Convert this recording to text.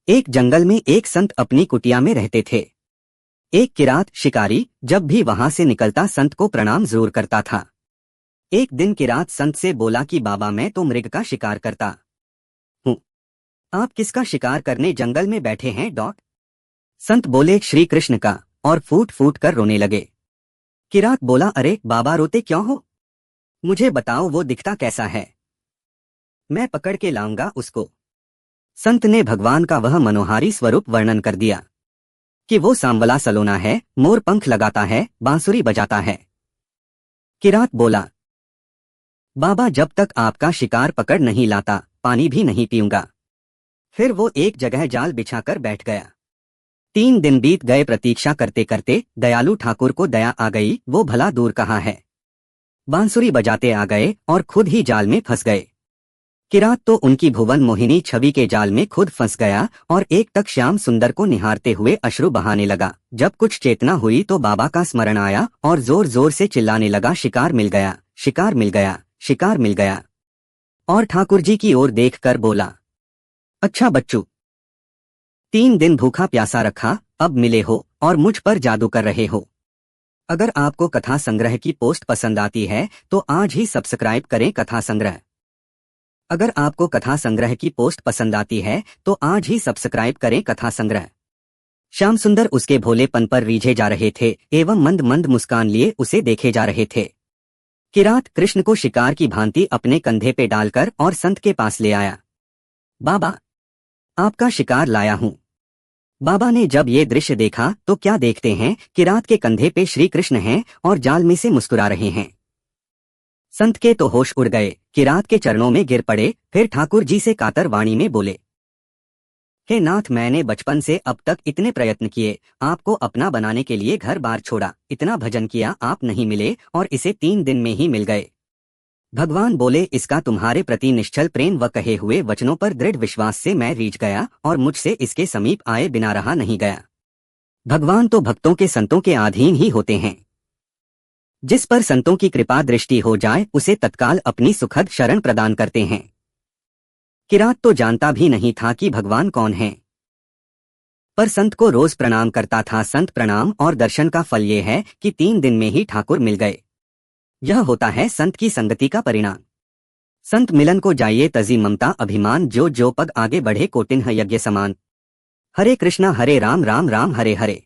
एक जंगल में एक संत अपनी कुटिया में रहते थे। एक किरात शिकारी जब भी वहां से निकलता संत को प्रणाम जरूर करता था। एक दिन किरात संत से बोला कि बाबा, मैं तो मृग का शिकार करता हूँ, आप किसका शिकार करने जंगल में बैठे हैं? संत बोले, श्री कृष्ण का, और फूट फूट कर रोने लगे। किरात बोला, अरे बाबा, रोते क्यों हो? मुझे बताओ वो दिखता कैसा है, मैं पकड़ के लाऊंगा उसको। संत ने भगवान का वह मनोहारी स्वरूप वर्णन कर दिया कि वो सांवला सलोना है, मोर पंख लगाता है, बांसुरी बजाता है। किरात बोला, बाबा, जब तक आपका शिकार पकड़ नहीं लाता पानी भी नहीं पीऊंगा। फिर वो एक जगह जाल बिछाकर बैठ गया। 3 दिन बीत गए। प्रतीक्षा करते करते दयालु ठाकुर को दया आ गई, वो भला दूर कहाँ है। बांसुरी बजाते आ गए और खुद ही जाल में फंस गए। किरात तो उनकी भुवन मोहिनी छवि के जाल में खुद फंस गया और एक टक श्याम सुंदर को निहारते हुए अश्रु बहाने लगा। जब कुछ चेतना हुई तो बाबा का स्मरण आया और जोर जोर से चिल्लाने लगा, शिकार मिल गया, शिकार मिल गया, शिकार मिल गया। और ठाकुर जी की ओर देखकर बोला, अच्छा बच्चू, 3 दिन भूखा प्यासा रखा, अब मिले हो और मुझ पर जादू कर रहे हो। अगर आपको कथा संग्रह की पोस्ट पसंद आती है तो आज ही सब्सक्राइब करें कथा संग्रह। अगर आपको कथा संग्रह की पोस्ट पसंद आती है तो आज ही सब्सक्राइब करें कथा संग्रह। श्याम सुंदर उसके भोलेपन पर रीझे जा रहे थे एवं मंद मंद मुस्कान लिए उसे देखे जा रहे थे। किरात कृष्ण को शिकार की भांति अपने कंधे पे डालकर और संत के पास ले आया। बाबा, आपका शिकार लाया हूं। बाबा ने जब ये दृश्य देखा तो क्या देखते हैं, किरात के कंधे पे श्री कृष्ण हैं और जाल में से मुस्कुरा रहे हैं। संत के तो होश उड़ गए, किरात के चरणों में गिर पड़े, फिर ठाकुर जी से कातर वाणी में बोले, हे नाथ, मैंने बचपन से अब तक इतने प्रयत्न किए, आपको अपना बनाने के लिए घर बार छोड़ा, इतना भजन किया, आप नहीं मिले और इसे 3 दिन में ही मिल गए। भगवान बोले, इसका तुम्हारे प्रति निश्चल प्रेम व कहे हुए वचनों पर दृढ़ विश्वास से मैं रीझ गया और मुझसे इसके समीप आए बिना रहा नहीं गया। भगवान तो भक्तों के संतों के अधीन ही होते हैं। जिस पर संतों की कृपा दृष्टि हो जाए उसे तत्काल अपनी सुखद शरण प्रदान करते हैं। किरात तो जानता भी नहीं था कि भगवान कौन है, पर संत को रोज प्रणाम करता था। संत प्रणाम और दर्शन का फल ये है कि 3 दिन में ही ठाकुर मिल गए। यह होता है संत की संगति का परिणाम। संत मिलन को जाइए तजी ममता अभिमान, जो जो पग आगे बढ़े कोटिन्ह यज्ञ समान। हरे कृष्णा हरे राम, राम राम हरे हरे।